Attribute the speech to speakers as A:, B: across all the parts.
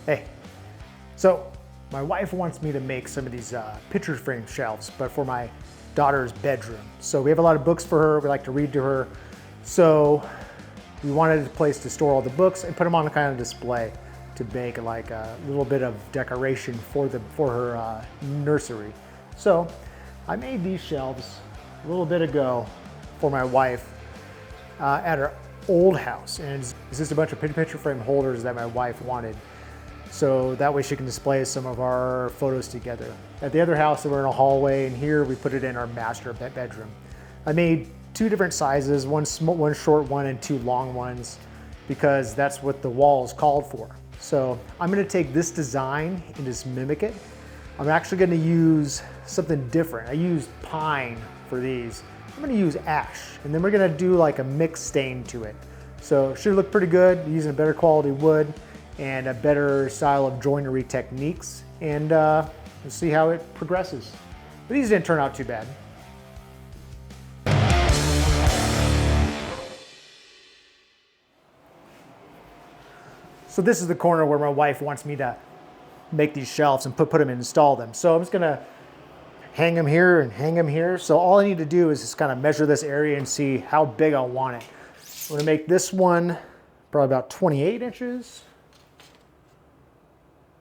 A: Hey, so my wife wants me to make some of these picture frame shelves, but for my daughter's bedroom. So we have a lot of books for her. We like to read to her. So we wanted a place to store all the books and put them on a kind of display to make like a little bit of decoration for her nursery. So I made these shelves a little bit ago for my wife at her old house, and it's just a bunch of picture frame holders that my wife wanted, so that way she can display some of our photos together. At the other house, we're in a hallway, and here we put it in our master bedroom. I made two different sizes, one short one and two long ones, because that's what the walls called for. So I'm gonna take this design and just mimic it. I'm actually gonna use something different. I used pine for these. I'm gonna use ash, and then we're gonna do like a mixed stain to it. So it should look pretty good, using a better quality wood and a better style of joinery techniques, and we'll see how it progresses. But these didn't turn out too bad. So this is the corner where my wife wants me to make these shelves and put them and install them. So I'm just gonna hang them here and hang them here. So all I need to do is just kind of measure this area and see how big I want it. I'm gonna make this one probably about 28 inches.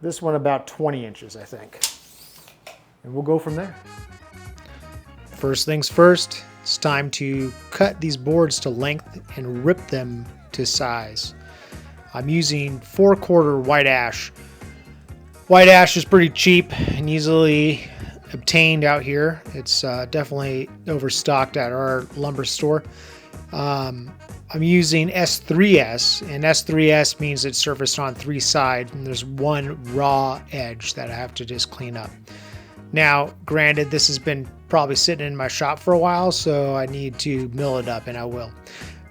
A: This one about 20 inches, I think. And we'll go from there. First things first, it's time to cut these boards to length and rip them to size. I'm using 4/4 white ash. White ash is pretty cheap and easily obtained out here. It's definitely overstocked at our lumber store. I'm using S3S, and S3S means it's surfaced on 3 sides, and there's one raw edge that I have to just clean up. Now, granted, this has been probably sitting in my shop for a while, so I need to mill it up, and I will.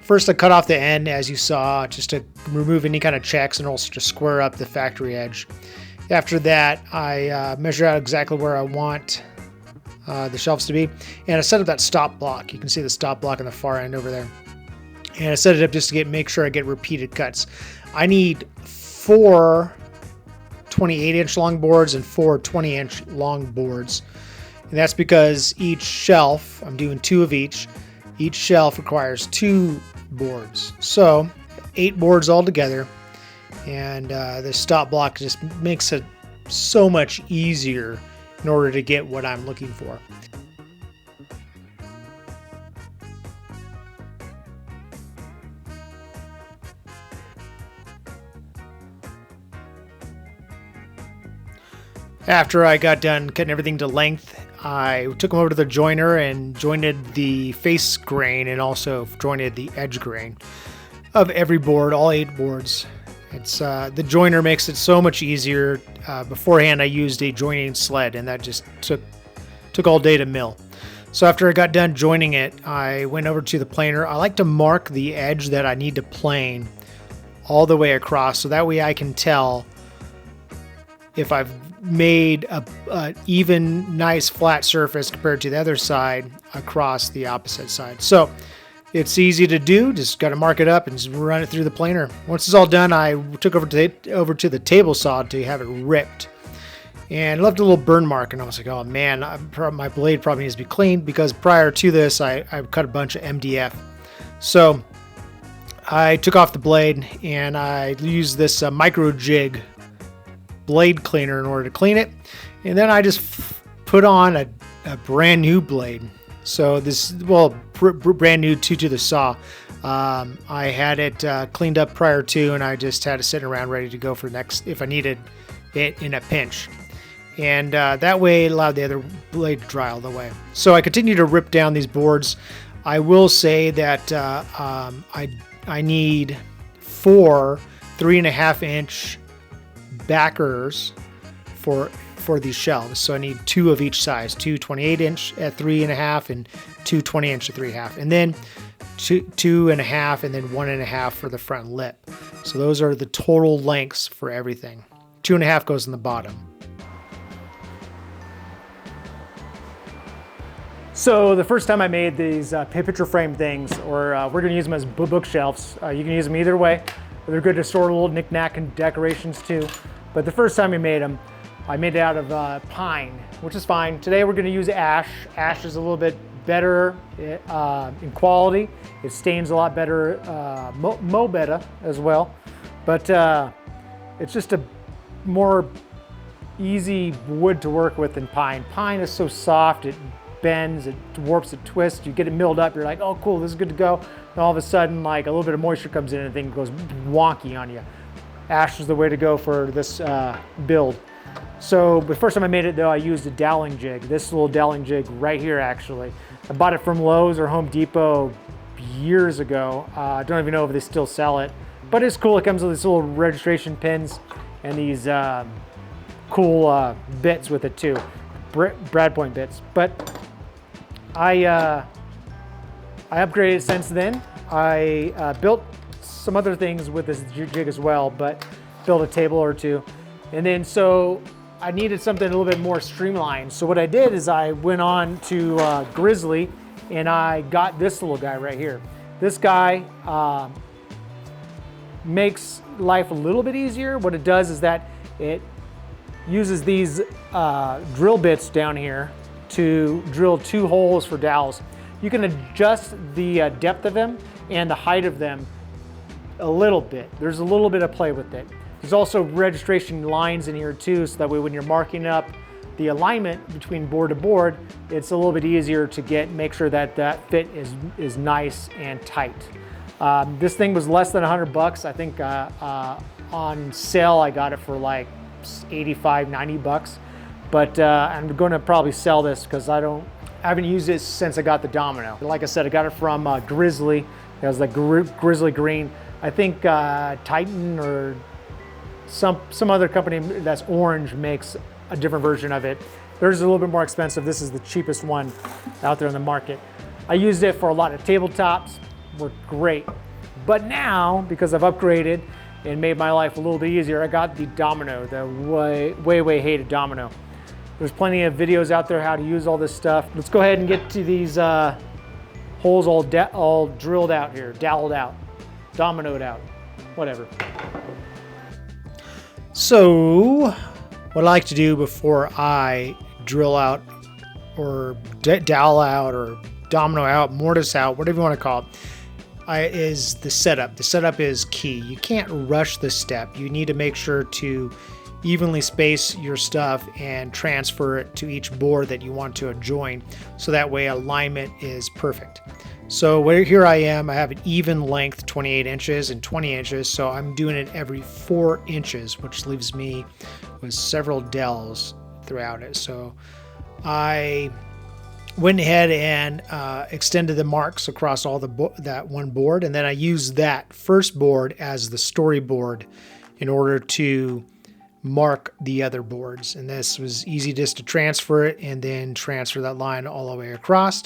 A: First, I cut off the end, as you saw, just to remove any kind of checks and also to square up the factory edge. After that, I measure out exactly where I want the shelves to be, and I set up that stop block. You can see the stop block on the far end over there. And I set it up just to make sure I get repeated cuts. I need 4 28-inch long boards and 4 20-inch long boards. And that's because each shelf, I'm doing 2 of each shelf requires 2 boards. So 8 boards all together. And the stop block just makes it so much easier in order to get what I'm looking for. After I got done cutting everything to length, I took them over to the joiner and jointed the face grain and also jointed the edge grain of every board, all 8 boards. It's the joiner makes it so much easier. Beforehand, I used a joining sled, and that just took all day to mill. So after I got done joining it, I went over to the planer. I like to mark the edge that I need to plane all the way across, so that way I can tell if I've made a even nice flat surface compared to the other side across the opposite side. So it's easy to do, just got to mark it up and just run it through the planer. Once it's all done, I took over to the table saw to have it ripped. And left a little burn mark, and I was like, oh man, my blade probably needs to be cleaned, because prior to this, I cut a bunch of MDF. So I took off the blade, and I used this micro jig blade cleaner in order to clean it. And then I just put on a brand new blade. So this, well, brand new to the saw. I had it cleaned up prior to, and I just had it sitting around ready to go for next if I needed it in a pinch. And that way it allowed the other blade to dry all the way. So I continue to rip down these boards. I will say that I need 4 3.5-inch backers for these shelves. So I need 2 of each size, 2 28-inch at 3.5 and 2 20-inch at 3.5, and then 2.5 and then 1.5 for the front lip. So those are the total lengths for everything. 2.5 goes in the bottom. So the first time I made these picture frame things, or we're going to use them as bookshelves. You can use them either way. They're good to store little knick-knack and decorations too. But the first time I made them, I made it out of pine, which is fine. Today we're going to use ash. Ash is a little bit better in quality. It stains a lot better, mow better as well. But it's just a more easy wood to work with than pine. Pine is so soft, it bends, it warps, it twists. You get it milled up, you're like, oh cool, this is good to go. And all of a sudden, like a little bit of moisture comes in and the thing goes wonky on you. Ash is the way to go for this build. So the first time I made it though, I used a doweling jig. This little doweling jig right here actually. I bought it from Lowe's or Home Depot years ago. I don't even know if they still sell it, but it's cool. It comes with these little registration pins and these cool bits with it too, brad point bits. But I upgraded since then. I built some other things with this jig as well, but built a table or two. And then so I needed something a little bit more streamlined. So what I did is I went on to Grizzly and I got this little guy right here. This guy makes life a little bit easier. What it does is that it uses these drill bits down here to drill 2 holes for dowels. You can adjust the depth of them and the height of them a little bit. There's a little bit of play with it. There's also registration lines in here too, so that way when you're marking up the alignment between board to board, it's a little bit easier to make sure that that fit is nice and tight. This thing was less than 100 bucks. I think on sale I got it for like 85, 90 bucks. But I'm going to probably sell this because I haven't used it since I got the domino. Like I said, I got it from Grizzly. It was like Grizzly green. I think Titan or some other company that's orange makes a different version of it. Theirs is a little bit more expensive. This is the cheapest one out there in the market. I used it for a lot of tabletops, worked great. But now, because I've upgraded and made my life a little bit easier, I got the domino, the way hated domino. There's plenty of videos out there how to use all this stuff. Let's go ahead and get to these holes all drilled out here, doweled out, dominoed out, whatever. So what I like to do before I drill out or dowel out or domino out, mortise out, whatever you want to call it, is the setup. The setup is key. You can't rush this step. You need to make sure to evenly space your stuff and transfer it to each board that you want to join, so that way alignment is perfect. So here I am, I have an even length, 28 inches and 20 inches, so I'm doing it every 4 inches, which leaves me with several dowels throughout it. So I went ahead and extended the marks across all that one board, and then I used that first board as the storyboard in order to mark the other boards. And this was easy just to transfer it and then transfer that line all the way across.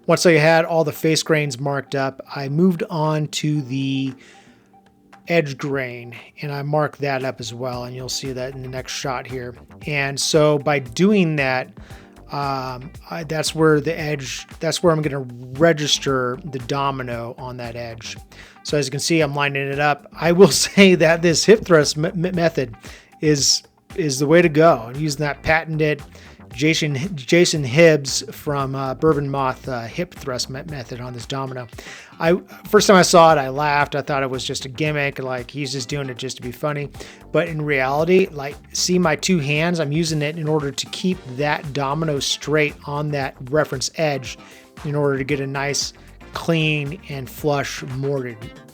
A: Once I had all the face grains marked up, I moved on to the edge grain and I marked that up as well, and you'll see that in the next shot here. And so by doing that, that's where I'm going to register the domino on that edge. So as you can see, I'm lining it up. I will say that this hip thrust method is the way to go. I'm using that patented Jason Hibbs from Bourbon Moth hip thrust method on this domino. First time I saw it, I laughed. I thought it was just a gimmick, like he's just doing it just to be funny. But in reality, like, see my 2 hands, I'm using it in order to keep that domino straight on that reference edge in order to get a nice, clean and flush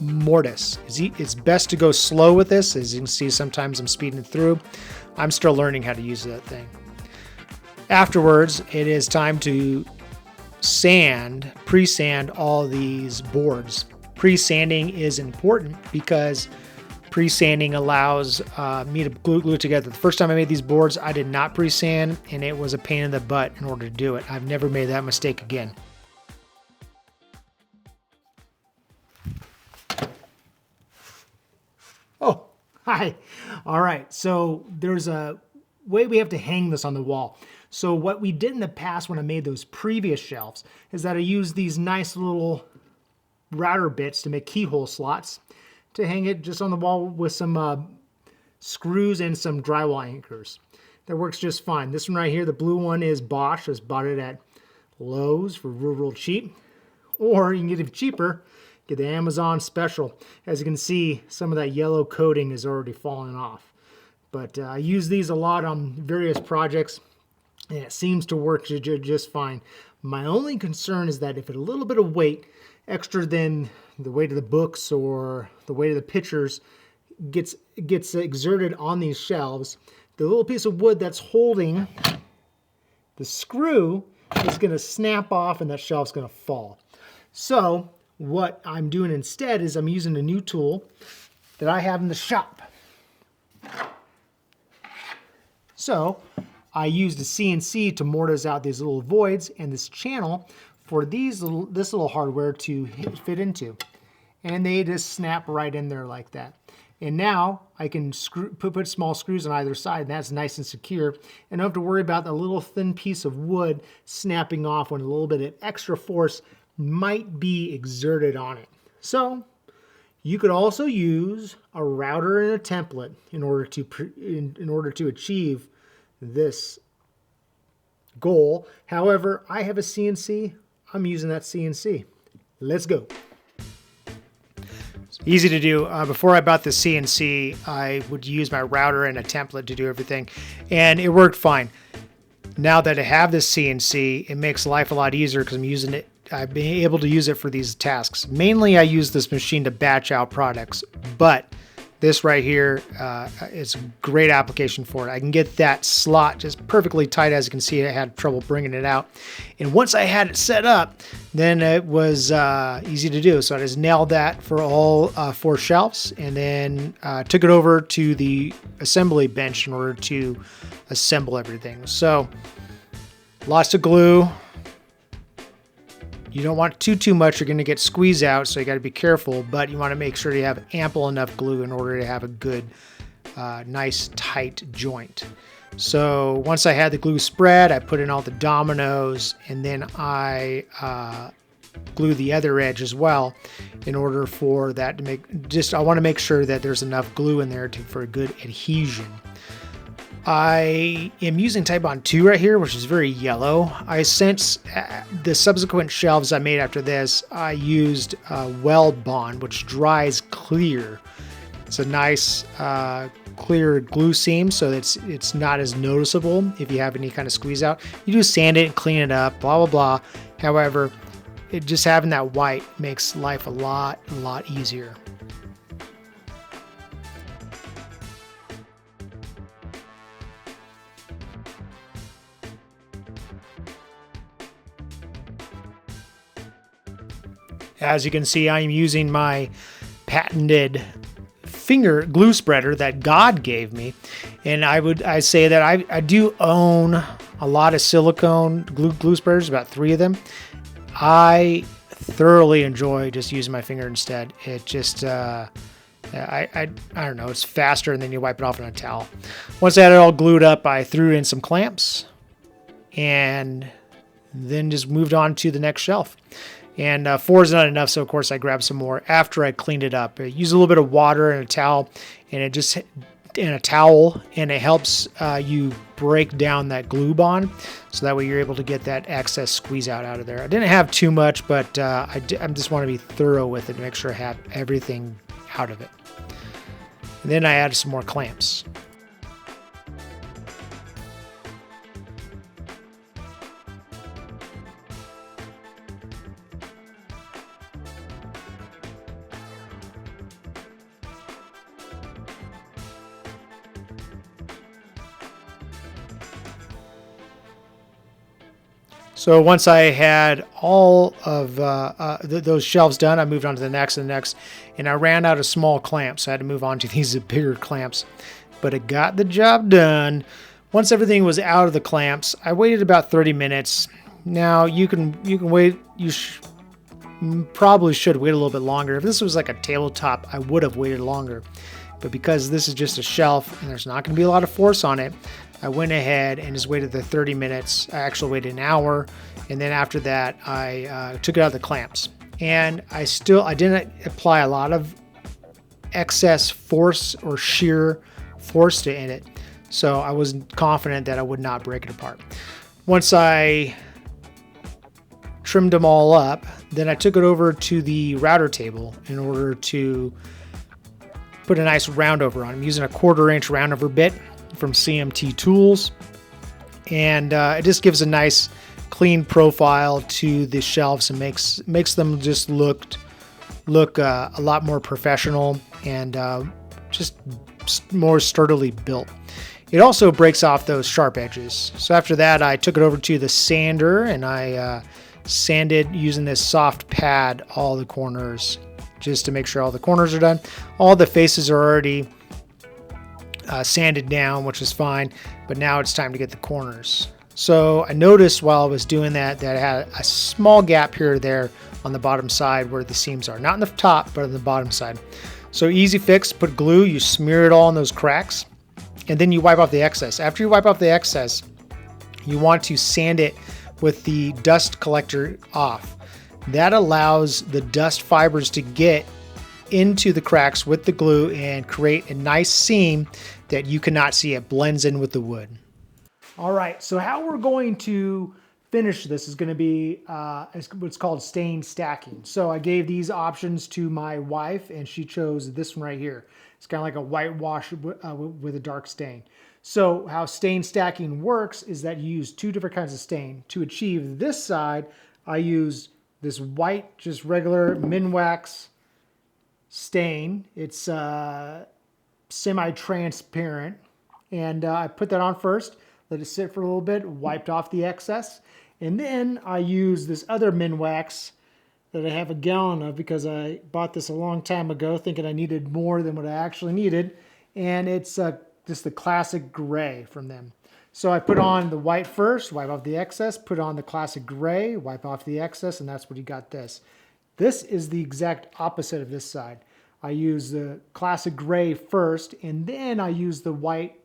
A: mortise. It's best to go slow with this. As you can see, sometimes I'm speeding through. I'm still learning how to use that thing. Afterwards, it is time to pre-sand all these boards. Pre-sanding is important because pre-sanding allows me to glue it together. The first time I made these boards, I did not pre-sand, and it was a pain in the butt in order to do it. I've never made that mistake again. Oh, hi. All right, so there's a way we have to hang this on the wall. So what we did in the past when I made those previous shelves is that I used these nice little router bits to make keyhole slots to hang it just on the wall with some screws and some drywall anchors. That works just fine. This one right here, the blue one, is Bosch. I just bought it at Lowe's for real cheap. Or you can get it cheaper, get the Amazon special. As you can see, some of that yellow coating is already falling off. But I use these a lot on various projects, and it seems to work just fine. My only concern is that if a little bit of weight, extra than the weight of the books or the weight of the pictures, gets exerted on these shelves, the little piece of wood that's holding the screw is going to snap off and that shelf's going to fall. So what I'm doing instead is I'm using a new tool that I have in the shop. So I used a CNC to mortise out these little voids and this channel for this little hardware to fit into. And they just snap right in there like that. And now I can put small screws on either side, and that's nice and secure. And I don't have to worry about the little thin piece of wood snapping off when a little bit of extra force might be exerted on it. So you could also use a router and a template in order to achieve this goal. However, I have a CNC. I'm using that CNC. Let's go. Easy to do. Before I bought the CNC, I would use my router and a template to do everything, and it worked fine. Now that I have this CNC, it makes life a lot easier because I'm using it. I've been able to use it for these tasks. Mainly, I use this machine to batch out products, but this right here is a great application for it. I can get that slot just perfectly tight. As you can see, I had trouble bringing it out. And once I had it set up, then it was easy to do. So I just nailed that for all 4 shelves, and then took it over to the assembly bench in order to assemble everything. So lots of glue. You don't want too much, you're going to get squeezed out, so you got to be careful, but you want to make sure you have ample enough glue in order to have a good, nice, tight joint. So once I had the glue spread, I put in all the dominoes, and then I glue the other edge as well in order for that to make, I want to make sure that there's enough glue in there for a good adhesion. I am using Type Bond 2 right here, which is very yellow. I since the subsequent shelves I made after this, I used Weld Bond, which dries clear. It's a nice clear glue seam, so it's not as noticeable if you have any kind of squeeze out. You do sand it and clean it up, blah, blah, blah. However, just having that white makes life a lot easier. As you can see, I'm using my patented finger glue spreader that God gave me. And I say that I do own a lot of silicone glue spreaders, about 3 of them. I thoroughly enjoy just using my finger instead. It just, I don't know, it's faster, and then you wipe it off on a towel. Once I had it all glued up, I threw in some clamps and then just moved on to the next shelf. And 4 is not enough, so of course I grabbed some more after I cleaned it up. I use a little bit of water and a towel, and it helps you break down that glue bond, so that way you're able to get that excess squeeze out of there. I didn't have too much, but I just want to be thorough with it to make sure I have everything out of it. And then I added some more clamps. So once I had all of those shelves done, I moved on to the next and the next, and I ran out of small clamps. So I had to move on to these bigger clamps, but it got the job done. Once everything was out of the clamps, I waited about 30 minutes. Now you can wait. You probably should wait a little bit longer. If this was like a tabletop, I would have waited longer. But because this is just a shelf and there's not going to be a lot of force on it, I went ahead and just waited the 30 minutes. I actually waited an hour, and then after that, I took it out of the clamps. And I didn't apply a lot of excess force or shear force in it, so I was confident that I would not break it apart. Once I trimmed them all up, then I took it over to the router table in order to put a nice round over on. I'm using a 1/4 inch round over bit from CMT Tools, and it just gives a nice clean profile to the shelves and makes them just look a lot more professional and just more sturdily built. It also breaks off those sharp edges. So after that, I took it over to the sander and I sanded using this soft pad all the corners just to make sure all the corners are done. All the faces are already sanded down, which is fine, but now it's time to get the corners. So I noticed while I was doing that I had a small gap here or there on the bottom side where the seams are. Not on the top, but on the bottom side. So easy fix, put glue, you smear it all in those cracks, and then you wipe off the excess. After you wipe off the excess, you want to sand it with the dust collector off. That allows the dust fibers to get into the cracks with the glue and create a nice seam that you cannot see. It blends in with the wood. All right, so how we're going to finish this is going to be what's called stain stacking. So I gave these options to my wife and she chose this one right here. It's kind of like a whitewash with a dark stain. So how stain stacking works is that you use 2 different kinds of stain. To achieve this side, I use this white, just regular Minwax stain. It's semi-transparent, and I put that on first, let it sit for a little bit, wiped off the excess, and then I use this other Minwax that I have a gallon of because I bought this a long time ago thinking I needed more than what I actually needed, and it's just the classic gray from them. So I put on the white first, wipe off the excess, put on the classic gray, wipe off the excess, and that's what you got this. This is the exact opposite of this side. I use the classic gray first, and then I use the white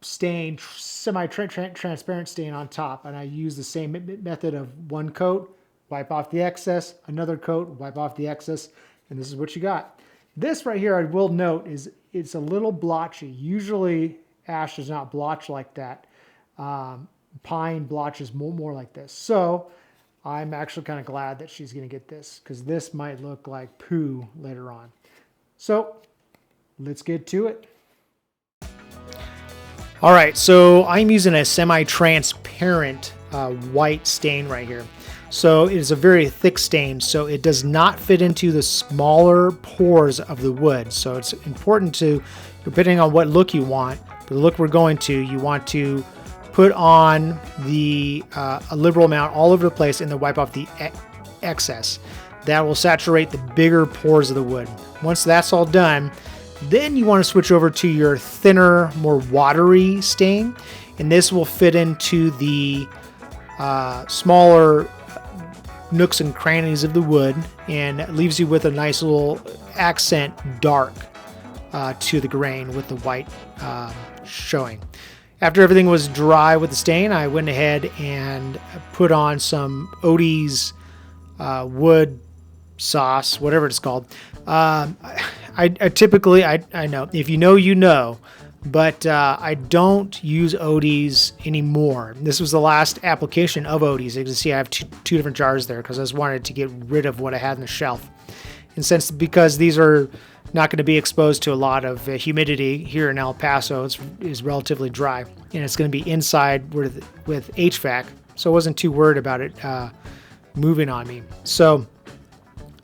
A: stain, semi-transparent stain on top, and I use the same method of one coat, wipe off the excess, another coat, wipe off the excess, and this is what you got. This right here, I will note, is it's a little blotchy. Usually ash does not blotch like that. Pine blotches more like this. So I'm actually kind of glad that she's going to get this because this might look like poo later on. So let's get to it. All right, so I'm using a semi-transparent white stain right here. So it is a very thick stain, so it does not fit into the smaller pores of the wood. So it's important to, depending on what look you want, the look we're going to, you want to put on a liberal amount all over the place and then wipe off the excess. That will saturate the bigger pores of the wood. Once that's all done, then you want to switch over to your thinner, more watery stain, and this will fit into the smaller nooks and crannies of the wood and leaves you with a nice little accent dark to the grain with the white showing. After everything was dry with the stain, I went ahead and put on some Odie's wood sauce, whatever it's called. I typically, I know, if you know, you know, but I don't use Odie's anymore. This was the last application of Odie's. You can see I have two different jars there because I just wanted to get rid of what I had on the shelf. And because these are not going to be exposed to a lot of humidity here in El Paso, it's relatively dry, and it's going to be inside with HVAC, so I wasn't too worried about it moving on me. So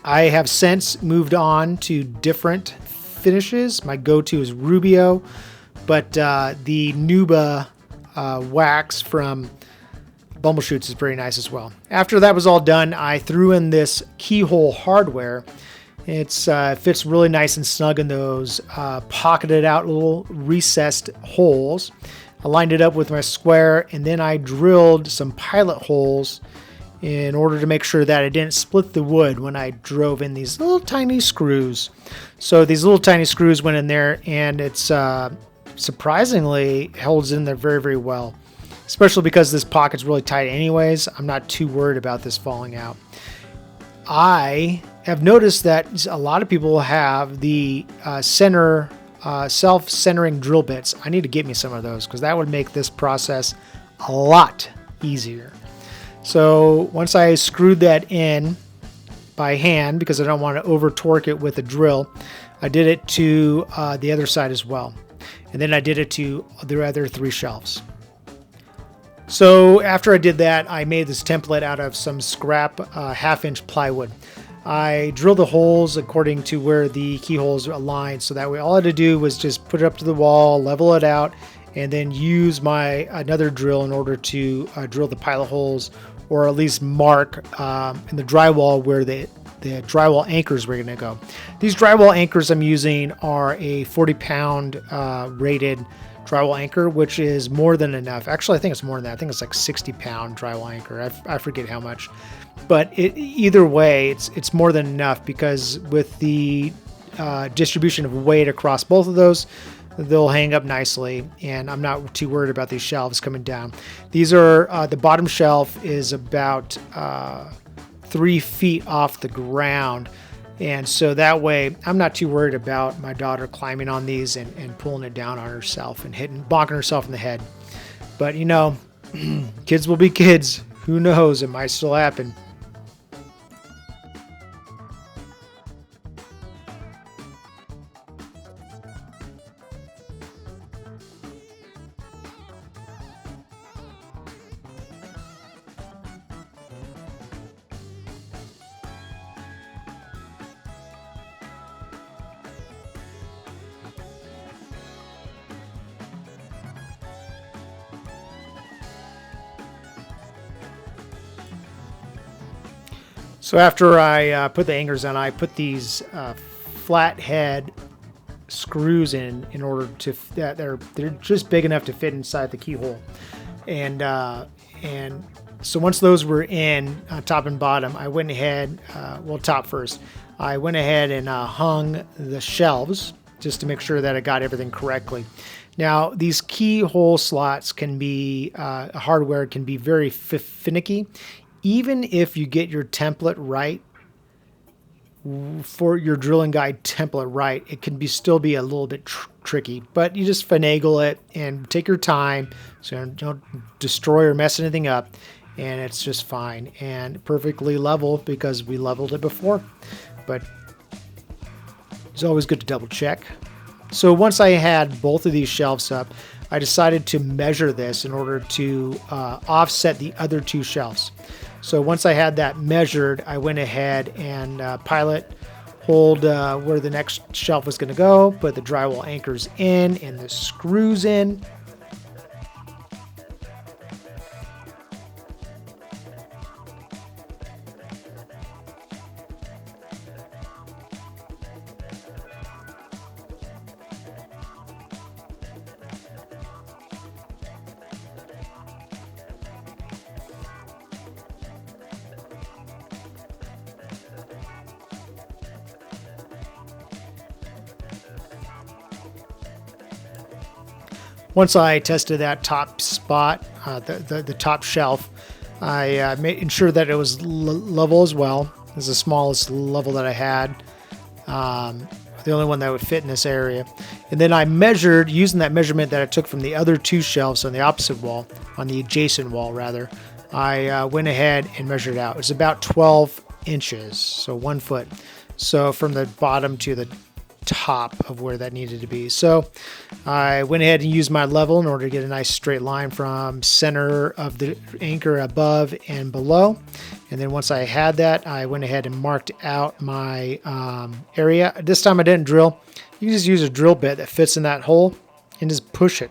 A: I have since moved on to different finishes. My go-to is Rubio, but the Nuba wax from Bumbleshoots is very nice as well. After that was all done, I threw in this keyhole hardware. It fits really nice and snug in those pocketed out little recessed holes. I lined it up with my square, and then I drilled some pilot holes in order to make sure that I didn't split the wood when I drove in these little tiny screws. So these little tiny screws went in there, and it's surprisingly holds in there very, very well, especially because this pocket's really tight anyways. I'm not too worried about this falling out. I have noticed that a lot of people have the center self-centering drill bits. I need to get me some of those because that would make this process a lot easier. So once I screwed that in by hand, because I don't want to over torque it with a drill, I did it to the other side as well. And then I did it to the other 3 shelves. So after I did that, I made this template out of some scrap 1/2-inch plywood. I drilled the holes according to where the keyholes aligned, so that way all I had to do was just put it up to the wall, level it out, and then use another drill in order to drill the pilot holes, or at least mark in the drywall where the drywall anchors were going to go. These drywall anchors I'm using are a 40-pound rated drywall anchor, which is more than enough. Actually, I think it's more than that. I think it's like 60-pound drywall anchor. I forget how much. But either way, it's more than enough, because with the distribution of weight across both of those, they'll hang up nicely, and I'm not too worried about these shelves coming down. These are, the bottom shelf is about 3 feet off the ground, and so that way I'm not too worried about my daughter climbing on these and pulling it down on herself and bonking herself in the head. But you know, kids will be kids. Who knows? It might still happen. So after I put the anchors on, I put these flat head screws in order to they're just big enough to fit inside the keyhole, and so once those were in, top and bottom, I went ahead, well, top first, I went ahead and hung the shelves just to make sure that I got everything correctly. Now, these keyhole slots can be hardware can be very finicky. Even if you get your template right, for your drilling guide template right, it can still be a little bit tricky, but you just finagle it and take your time so you don't destroy or mess anything up, and it's just fine and perfectly level because we leveled it before. But it's always good to double check. So once I had both of these shelves up, I decided to measure this in order to offset the other 2 shelves. So once I had that measured, I went ahead and pilot hold where the next shelf was going to go, put the drywall anchors in and the screws in. Once I tested that top spot, the top shelf, I made sure that it was level as well. It was the smallest level that I had, the only one that would fit in this area. And then I measured, using that measurement that I took from the other 2 shelves on the opposite wall, on the adjacent wall rather, I went ahead and measured out. It was about 12 inches, so 1 foot. So from the bottom to the top of where that needed to be. So I went ahead and used my level in order to get a nice straight line from center of the anchor above and below. And then once I had that, I went ahead and marked out my area. This time I didn't drill. You can just use a drill bit that fits in that hole and just push it.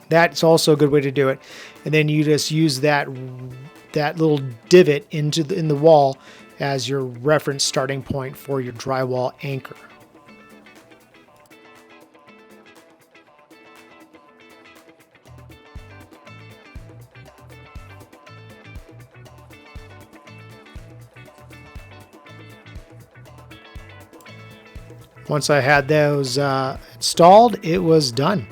A: That's also a good way to do it. And then you just use that little divot in the wall as your reference starting point for your drywall anchor. Once I had those installed, it was done.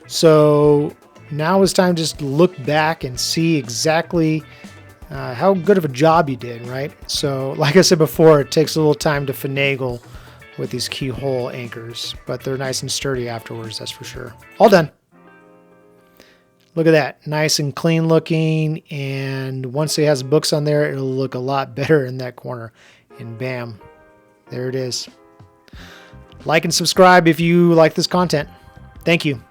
A: So now it's time to just look back and see exactly how good of a job you did, right? So like I said before, it takes a little time to finagle with these keyhole anchors, but they're nice and sturdy afterwards, that's for sure. All done. Look at that, nice and clean looking, and once it has books on there, it'll look a lot better in that corner. And bam, there it is. Like and subscribe if you like this content. Thank you.